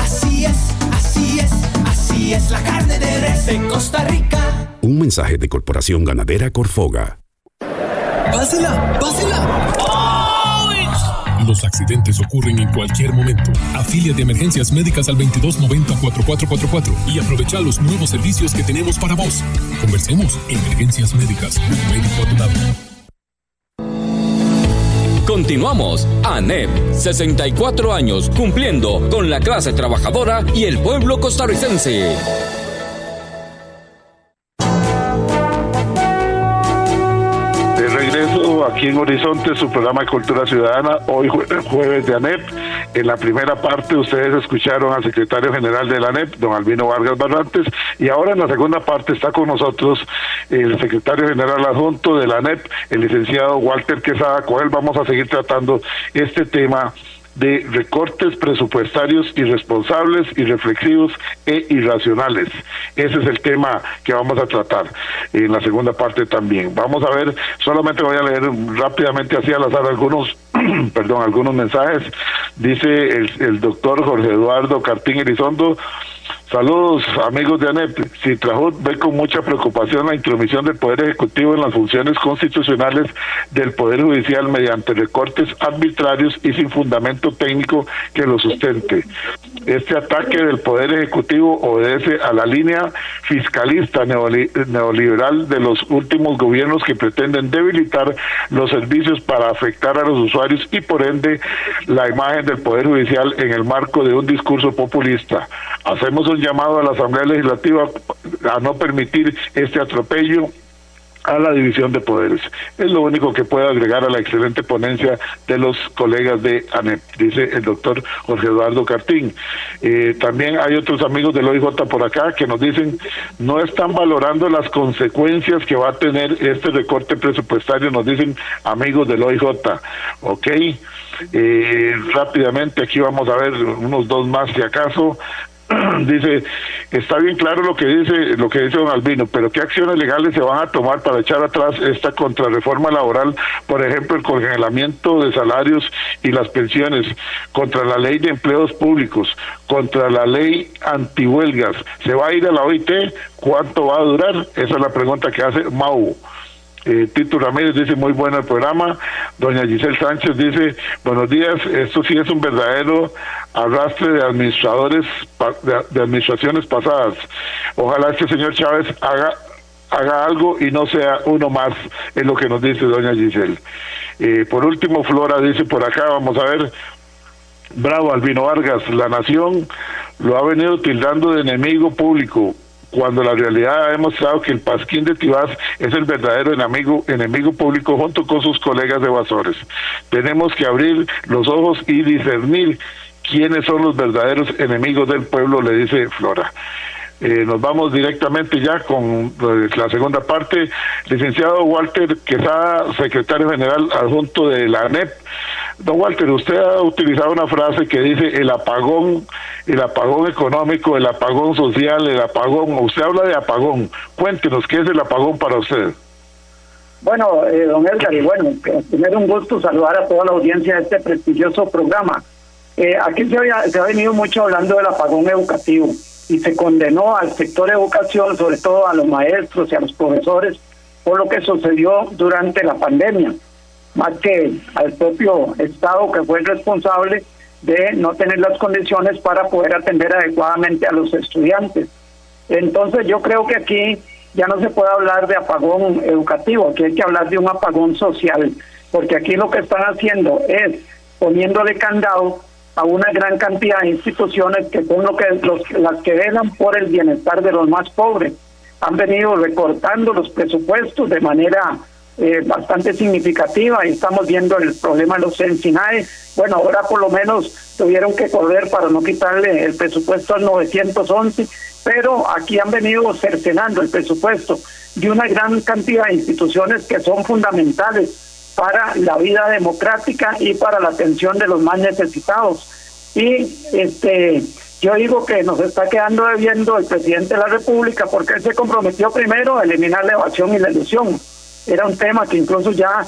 Así es, así es, así es la carne de res de Costa Rica. Un mensaje de Corporación Ganadera Corfoga. ¡Pásela! ¡Pásela! Los accidentes ocurren en cualquier momento. Afilia de emergencias médicas al 2290-4444 y aprovecha los nuevos servicios que tenemos para vos. Conversemos. Emergencias médicas. Un médico a tu lado. Continuamos. ANEP, 64 años cumpliendo con la clase trabajadora y el pueblo costarricense. Aquí en Horizonte, su programa de Cultura Ciudadana, hoy jueves de ANEP. En la primera parte ustedes escucharon al secretario general de la ANEP, don Albino Vargas Barrantes, y ahora en la segunda parte está con nosotros el secretario general adjunto de la ANEP, el licenciado Walter Quesada. Con él vamos a seguir tratando este tema de recortes presupuestarios irresponsables, irreflexivos e irracionales. Ese es el tema que vamos a tratar en la segunda parte también. Vamos a ver, solamente voy a leer rápidamente así al azar algunos algunos mensajes. Dice el doctor Jorge Eduardo Cartín Elizondo: saludos amigos de ANEP. Citrajut ve con mucha preocupación la intromisión del Poder Ejecutivo en las funciones constitucionales del Poder Judicial mediante recortes arbitrarios y sin fundamento técnico que lo sustente. Este ataque del Poder Ejecutivo obedece a la línea fiscalista neoliberal de los últimos gobiernos que pretenden debilitar los servicios para afectar a los usuarios y por ende la imagen del Poder Judicial en el marco de un discurso populista. Hacemos un llamado a la Asamblea Legislativa a no permitir este atropello a la división de poderes. Es lo único que puedo agregar a la excelente ponencia de los colegas de ANEP, dice el doctor Jorge Eduardo Cartín. También hay otros amigos del OIJ por acá que nos dicen: no están valorando las consecuencias que va a tener este recorte presupuestario, nos dicen amigos del OIJ. Ok, rápidamente aquí vamos a ver unos dos más si acaso. Dice está bien claro lo que dice don Albino, pero ¿qué acciones legales se van a tomar para echar atrás esta contrarreforma laboral? Por ejemplo, el congelamiento de salarios y las pensiones, contra la ley de empleos públicos, contra la ley antihuelgas. ¿Se va a ir a la OIT? ¿Cuánto va a durar? Esa es la pregunta que hace Mau. Tito Ramírez dice, muy bueno el programa. Doña Giselle Sánchez dice, buenos días, esto sí es un verdadero arrastre de administradores, de administraciones pasadas. Ojalá este señor Chávez haga algo y no sea uno más, es lo que nos dice doña Giselle. Por último, Flora dice por acá, vamos a ver, bravo Albino Vargas, la nación lo ha venido tildando de enemigo público, cuando la realidad ha demostrado que el Pasquín de Tibás es el verdadero enemigo público junto con sus colegas evasores. Tenemos que abrir los ojos y discernir quiénes son los verdaderos enemigos del pueblo, le dice Flora. Nos vamos directamente ya con la segunda parte. Licenciado Walter Quesada, secretario general adjunto de la ANEP. Don Walter, usted ha utilizado una frase que dice el apagón económico, el apagón social, el apagón. Usted habla de apagón. Cuéntenos, ¿qué es el apagón para usted? Bueno, don Edgar, y bueno, primero un gusto saludar a toda la audiencia de este prestigioso programa. Aquí se ha venido mucho hablando del apagón educativo y se condenó al sector educación, sobre todo a los maestros y a los profesores, por lo que sucedió durante la pandemia, más que al propio Estado, que fue el responsable de no tener las condiciones para poder atender adecuadamente a los estudiantes. Entonces yo creo que aquí ya no se puede hablar de apagón educativo, aquí hay que hablar de un apagón social, porque aquí lo que están haciendo es poniéndole candado a una gran cantidad de instituciones que son las que velan por el bienestar de los más pobres. Han venido recortando los presupuestos de manera bastante significativa y estamos viendo el problema de los CENSINAE. Bueno, ahora por lo menos tuvieron que correr para no quitarle el presupuesto al 911, pero aquí han venido cercenando el presupuesto de una gran cantidad de instituciones que son fundamentales para la vida democrática y para la atención de los más necesitados. Y yo digo que nos está quedando debiendo el presidente de la República, porque él se comprometió primero a eliminar la evasión y la elusión. Era un tema que incluso ya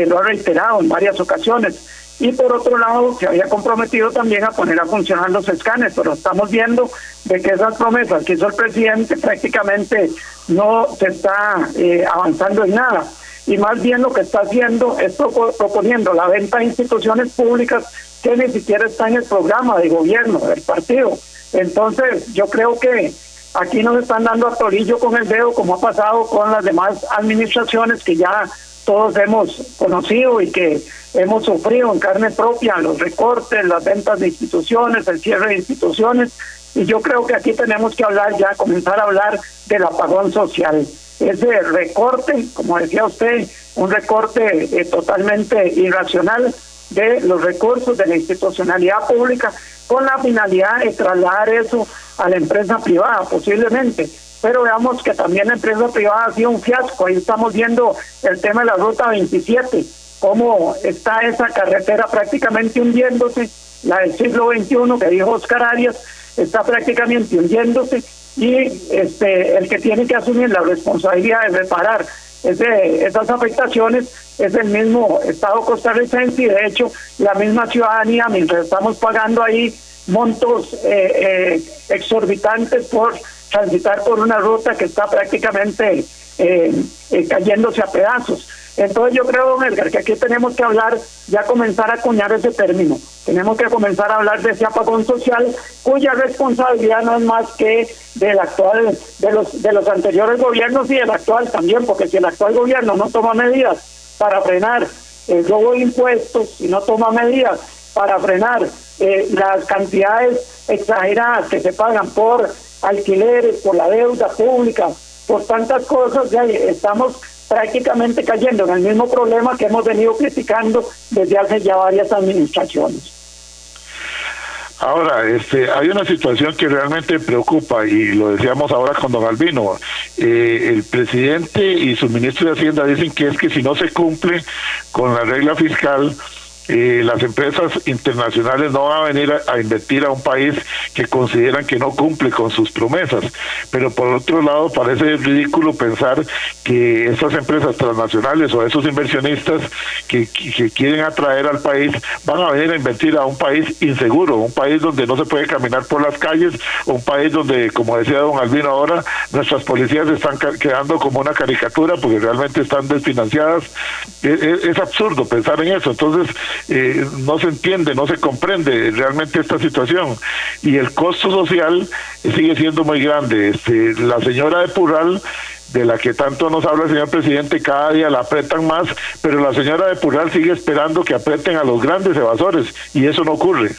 lo ha reiterado en varias ocasiones. Y por otro lado, se había comprometido también a poner a funcionar los escáneres, pero estamos viendo de que esas promesas que hizo el presidente prácticamente no se está avanzando en nada. Y más bien lo que está haciendo es proponiendo la venta de instituciones públicas que ni siquiera está en el programa de gobierno del partido. Entonces yo creo que aquí nos están dando a torillo con el dedo, como ha pasado con las demás administraciones que ya todos hemos conocido y que hemos sufrido en carne propia, los recortes, las ventas de instituciones, el cierre de instituciones. Y yo creo que aquí tenemos que comenzar a hablar del apagón social. Ese recorte, como decía usted, un recorte totalmente irracional de los recursos de la institucionalidad pública, con la finalidad de trasladar eso a la empresa privada, posiblemente. Pero veamos que también la empresa privada ha sido un fiasco. Ahí estamos viendo el tema de la Ruta 27, cómo está esa carretera prácticamente hundiéndose, la del siglo XXI, que dijo Oscar Arias, está prácticamente hundiéndose, y el que tiene que asumir la responsabilidad de reparar esas afectaciones es el mismo Estado costarricense, y de hecho la misma ciudadanía, mientras estamos pagando ahí montos exorbitantes por transitar por una ruta que está prácticamente cayéndose a pedazos. Entonces yo creo, don Edgar, que aquí tenemos que hablar, ya comenzar a acuñar ese término. Tenemos que comenzar a hablar de ese apagón social, cuya responsabilidad no es más que del actual, de los anteriores gobiernos y del actual también, porque si el actual gobierno no toma medidas para frenar el robo de impuestos, y no toma medidas para frenar las cantidades exageradas que se pagan por alquileres, por la deuda pública, por tantas cosas, ya estamos prácticamente cayendo en el mismo problema que hemos venido criticando desde hace ya varias administraciones. Ahora, hay una situación que realmente preocupa, y lo decíamos ahora con don Albino. El presidente y su ministro de Hacienda dicen que es que si no se cumple con la regla fiscal, las empresas internacionales no van a venir a invertir a un país que consideran que no cumple con sus promesas, pero por otro lado parece ridículo pensar que esas empresas transnacionales o esos inversionistas que quieren atraer al país van a venir a invertir a un país inseguro, un país donde no se puede caminar por las calles, un país donde, como decía don Albino ahora, nuestras policías están quedando como una caricatura porque realmente están desfinanciadas. Es absurdo pensar en eso. Entonces no se entiende, no se comprende realmente esta situación, y el costo social sigue siendo muy grande. La señora de Purral, de la que tanto nos habla el señor presidente, cada día la apretan más, pero la señora de Purral sigue esperando que apreten a los grandes evasores, y eso no ocurre.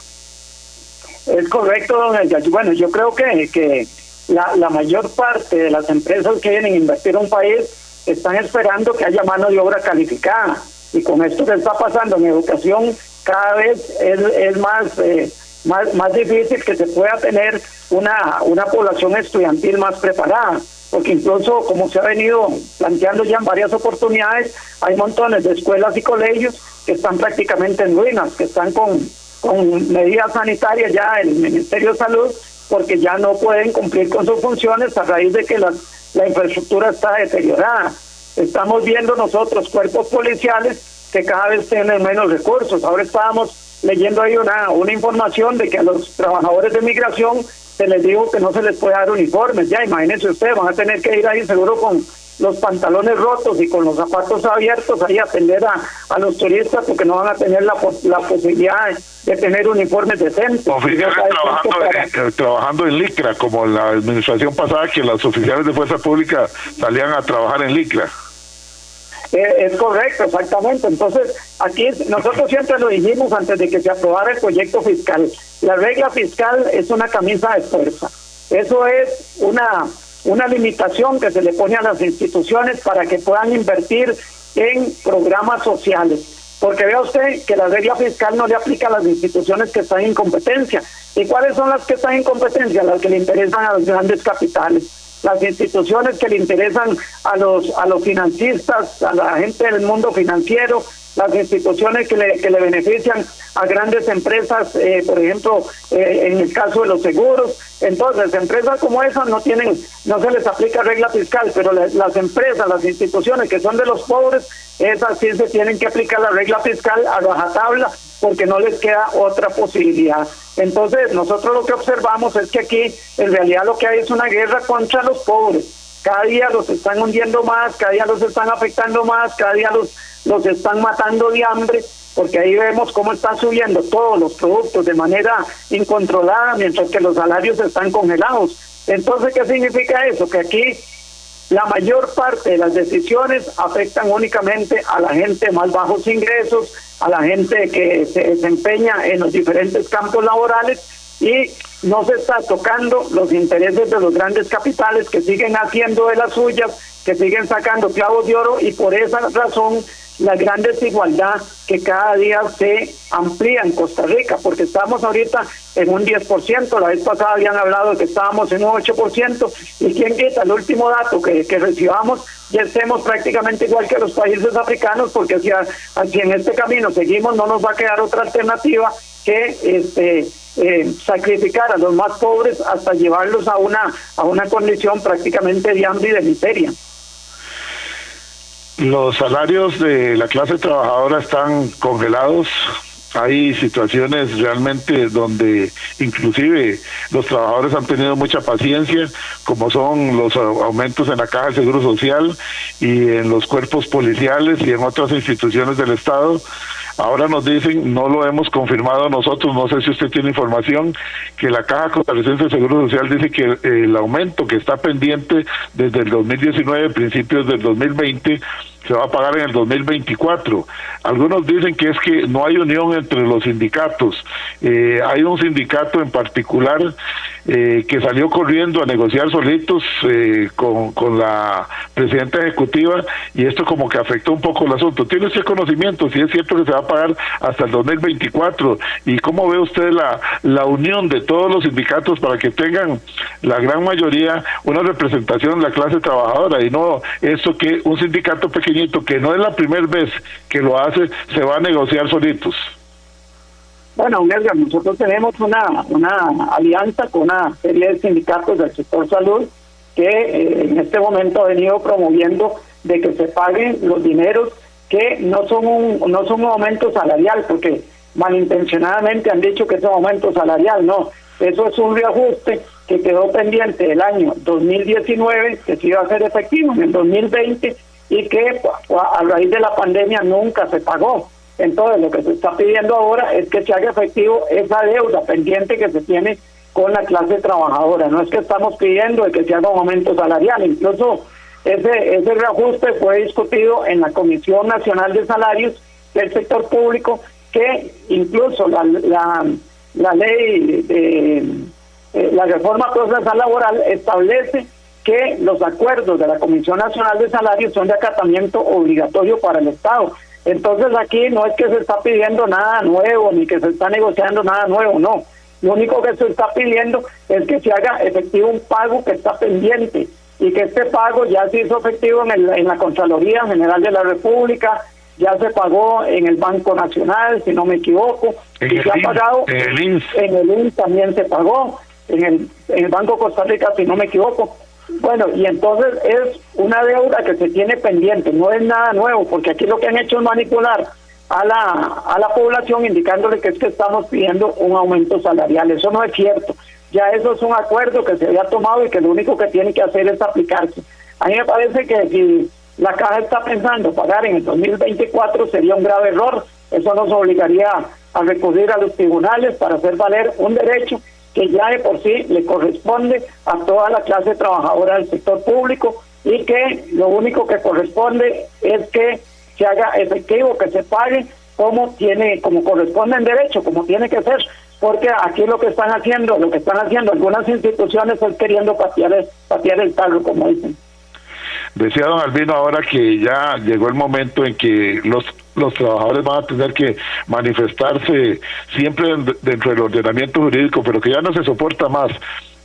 Es correcto, don Edgar. Bueno, yo creo que la mayor parte de las empresas que vienen a invertir en un país están esperando que haya mano de obra calificada, y con esto que está pasando en educación cada vez es más difícil que se pueda tener una población estudiantil más preparada, porque incluso, como se ha venido planteando ya en varias oportunidades, hay montones de escuelas y colegios que están prácticamente en ruinas, que están con medidas sanitarias ya el Ministerio de Salud, porque ya no pueden cumplir con sus funciones a raíz de que la infraestructura está deteriorada. Estamos viendo nosotros cuerpos policiales que cada vez tienen menos recursos. Ahora estábamos leyendo ahí una información de que a los trabajadores de migración se les dijo que no se les puede dar uniformes. Ya imagínense ustedes, van a tener que ir ahí seguro con los pantalones rotos y con los zapatos abiertos ahí a atender a los turistas, porque no van a tener la posibilidad de tener uniformes decentes. Oficiales trabajando en licra, como en la administración pasada, que los oficiales de fuerza pública salían a trabajar en licra. Es correcto, exactamente. Entonces, aquí nosotros siempre lo dijimos antes de que se aprobara el proyecto fiscal. La regla fiscal es una camisa de fuerza. Eso es una limitación que se le pone a las instituciones para que puedan invertir en programas sociales. Porque vea usted que la regla fiscal no le aplica a las instituciones que están en competencia. ¿Y cuáles son las que están en competencia? Las que le interesan a los grandes capitales. Las instituciones que le interesan a los financistas, a la gente del mundo financiero, las instituciones que le benefician a grandes empresas, por ejemplo, en el caso de los seguros. Entonces, empresas como esas no se les aplica regla fiscal, pero las empresas, las instituciones que son de los pobres, esas sí se tienen que aplicar la regla fiscal a rajatabla, porque no les queda otra posibilidad. Entonces, nosotros lo que observamos es que aquí, en realidad, lo que hay es una guerra contra los pobres. Cada día los están hundiendo más, cada día los están afectando más, cada día los están matando de hambre, porque ahí vemos cómo están subiendo todos los productos de manera incontrolada, mientras que los salarios están congelados. Entonces, ¿qué significa eso? Que aquí la mayor parte de las decisiones afectan únicamente a la gente de más bajos ingresos, a la gente que se desempeña en los diferentes campos laborales, y no se está tocando los intereses de los grandes capitales que siguen haciendo de las suyas, que siguen sacando clavos de oro, y por esa razón la gran desigualdad que cada día se amplía en Costa Rica, porque estamos ahorita en un 10%, la vez pasada habían hablado de que estábamos en un 8%, y quién quita el último dato que recibamos, ya estemos prácticamente igual que los países africanos, porque si en este camino seguimos no nos va a quedar otra alternativa que sacrificar a los más pobres hasta llevarlos a una condición prácticamente de hambre y de miseria. Los salarios de la clase trabajadora están congelados. Hay situaciones realmente donde inclusive los trabajadores han tenido mucha paciencia, como son los aumentos en la Caja de Seguro Social y en los cuerpos policiales y en otras instituciones del Estado. Ahora nos dicen, no lo hemos confirmado nosotros, no sé si usted tiene información, que la Caja Costarricense de Seguro Social dice que el aumento que está pendiente desde el 2019, principios del 2020, se va a pagar en el 2024. Algunos dicen que es que no hay unión entre los sindicatos. Hay un sindicato en particular que salió corriendo a negociar solitos con la presidenta ejecutiva, y esto como que afectó un poco el asunto. ¿Tiene usted conocimiento si es cierto que se va a pagar hasta el 2024? ¿Y cómo ve usted la unión de todos los sindicatos para que tengan la gran mayoría una representación de la clase trabajadora, y no eso que un sindicato pequeñito, que no es la primera vez que lo hace, se va a negociar solitos? Bueno, Edgar, nosotros tenemos una alianza con una serie de sindicatos del sector salud que en este momento ha venido promoviendo de que se paguen los dineros que no son un aumento salarial, porque malintencionadamente han dicho que es un aumento salarial. No, eso es un reajuste que quedó pendiente del año 2019, que se iba a hacer efectivo en el 2020 y que a raíz de la pandemia nunca se pagó. Entonces lo que se está pidiendo ahora es que se haga efectivo esa deuda pendiente que se tiene con la clase trabajadora. No es que estamos pidiendo de que se haga un aumento salarial, incluso ese reajuste fue discutido en la Comisión Nacional de Salarios del Sector Público, que incluso la ley de la reforma procesal laboral establece que los acuerdos de la Comisión Nacional de Salarios son de acatamiento obligatorio para el Estado. Entonces aquí no es que se está pidiendo nada nuevo, ni que se está negociando nada nuevo, no. Lo único que se está pidiendo es que se haga efectivo un pago que está pendiente, y que este pago ya se hizo efectivo en la Contraloría General de la República, ya se pagó en el Banco Nacional, si no me equivoco, y se ha pagado en el INS también se pagó, en el Banco Costa Rica, si no me equivoco. Bueno, y entonces es una deuda que se tiene pendiente, no es nada nuevo, porque aquí lo que han hecho es manipular a la población indicándole que es que estamos pidiendo un aumento salarial. Eso no es cierto. Ya eso es un acuerdo que se había tomado y que lo único que tiene que hacer es aplicarse. A mí me parece que si la Caja está pensando pagar en el 2024 sería un grave error. Eso nos obligaría a recurrir a los tribunales para hacer valer un derecho que ya de por sí le corresponde a toda la clase trabajadora del sector público, y que lo único que corresponde es que se haga efectivo, que se pague como corresponde en derecho, como tiene que ser, porque aquí lo que están haciendo algunas instituciones es queriendo patear el tarro, como dicen. Decía don Albino ahora que ya llegó el momento en que los trabajadores van a tener que manifestarse siempre dentro del ordenamiento jurídico, pero que ya no se soporta más,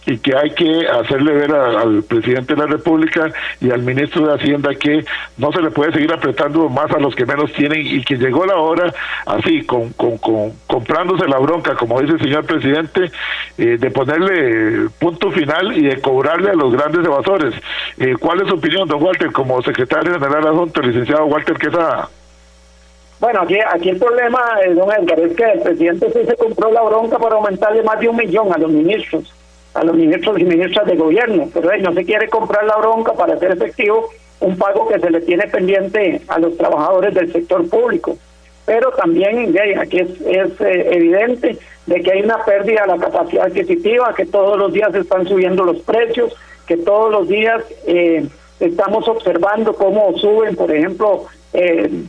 y que hay que hacerle ver al presidente de la República y al ministro de Hacienda que no se le puede seguir apretando más a los que menos tienen, y que llegó la hora, así, comprándose la bronca, como dice el señor presidente, de ponerle punto final y de cobrarle a los grandes evasores. ¿Cuál es su opinión, don Walter, como secretario general adjunto, el licenciado Walter Quesada? Bueno, aquí el problema, don Edgar, es que el presidente sí se compró la bronca para aumentarle más de 1 millón a los ministros y ministras de gobierno, pero él no se quiere comprar la bronca para hacer efectivo un pago que se le tiene pendiente a los trabajadores del sector público. Pero también aquí es evidente de que hay una pérdida de la capacidad adquisitiva, que todos los días están subiendo los precios, que todos los días estamos observando cómo suben, por ejemplo,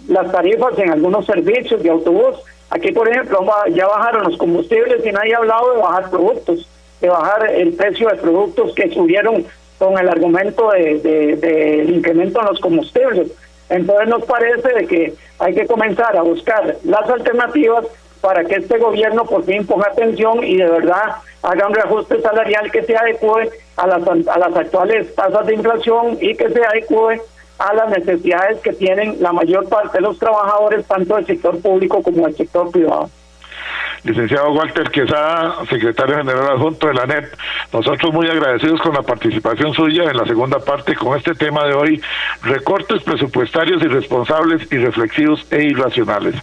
las tarifas en algunos servicios de autobús. Aquí, por ejemplo, ya bajaron los combustibles y nadie ha hablado de bajar productos, de bajar el precio de productos que subieron con el argumento del incremento en los combustibles. Entonces nos parece de que hay que comenzar a buscar las alternativas para que este gobierno por fin ponga atención y de verdad haga un reajuste salarial que se adecue a las actuales tasas de inflación y que se adecue a las necesidades que tienen la mayor parte de los trabajadores, tanto del sector público como del sector privado. Licenciado Walter Quesada, secretario general adjunto de la ANEP, nosotros muy agradecidos con la participación suya en la segunda parte con este tema de hoy: recortes presupuestarios irresponsables, irreflexivos e irracionales.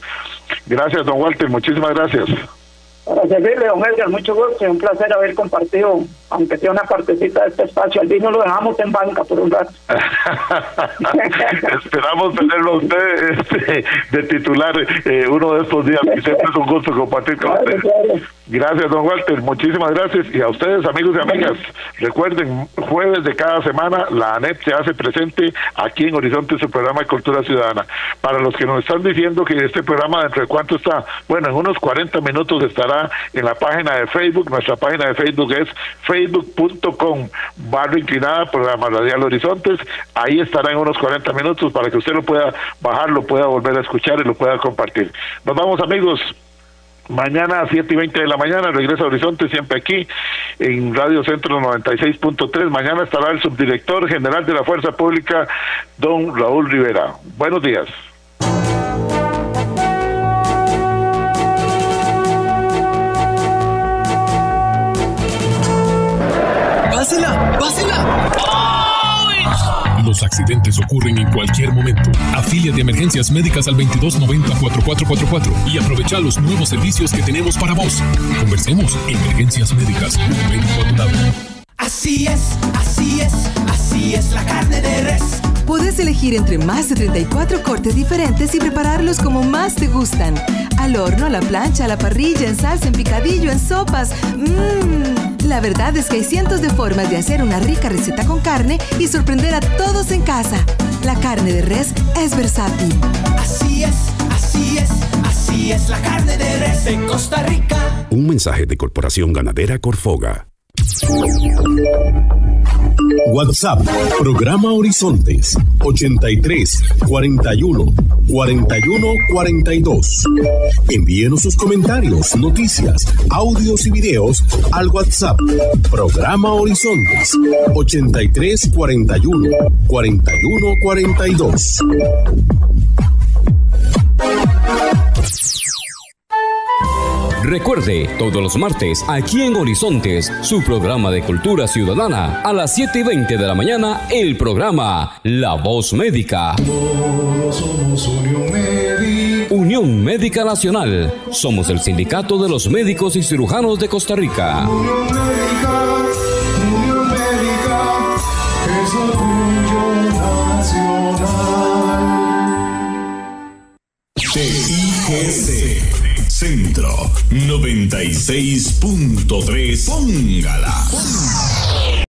Gracias, don Walter, muchísimas gracias. Para servirle, don Edgar, mucho gusto y un placer haber compartido, aunque sea una partecita de este espacio. Al vino lo dejamos en banca por un rato. Esperamos tenerlo a usted de titular uno de estos días, y siempre es un gusto compartir con usted. Claro. Gracias, don Walter, muchísimas gracias. Y a ustedes, amigos y amigas, recuerden, jueves de cada semana la ANEP se hace presente aquí en Horizonte, su programa de Cultura Ciudadana. Para los que nos están diciendo que este programa dentro de cuánto está, bueno, en unos 40 minutos estará en la página de Facebook. Nuestra página de Facebook es facebook.com/inclinada programa radial Horizontes. Ahí estará en unos 40 minutos para que usted lo pueda bajar, lo pueda volver a escuchar y lo pueda compartir. Nos vamos, amigos. Mañana a 7:20 de la mañana regresa a Horizonte, siempre aquí en Radio Centro 96.3. Mañana estará el subdirector general de la Fuerza Pública, don Raúl Rivera. Buenos días. ¡Pásela! ¡Pásela! Los accidentes ocurren en cualquier momento. Afilia de emergencias médicas al 2290-4444 y aprovecha los nuevos servicios que tenemos para vos. Conversemos. Emergencias médicas. Un médico a tu lado. Así es, así es, así es la carne de res. Puedes elegir entre más de 34 cortes diferentes y prepararlos como más te gustan. Al horno, a la plancha, a la parrilla, en salsa, en picadillo, en sopas. La verdad es que hay cientos de formas de hacer una rica receta con carne y sorprender a todos en casa. La carne de res es versátil. Así es, así es, así es la carne de res de Costa Rica. Un mensaje de Corporación Ganadera Corfoga. WhatsApp, programa Horizontes, 83 41 41 42. Envíenos sus comentarios, noticias, audios y videos al WhatsApp, programa Horizontes, 83 41 41 42. Recuerde, todos los martes, aquí en Horizontes, su programa de cultura ciudadana, a las 7:20 de la mañana, el programa La Voz Médica. Todos somos Unión Médica. Unión Médica Nacional. Somos el sindicato de los médicos y cirujanos de Costa Rica. Unión Médica es orgullo nacional. TIGC Centro 96.3. Póngala.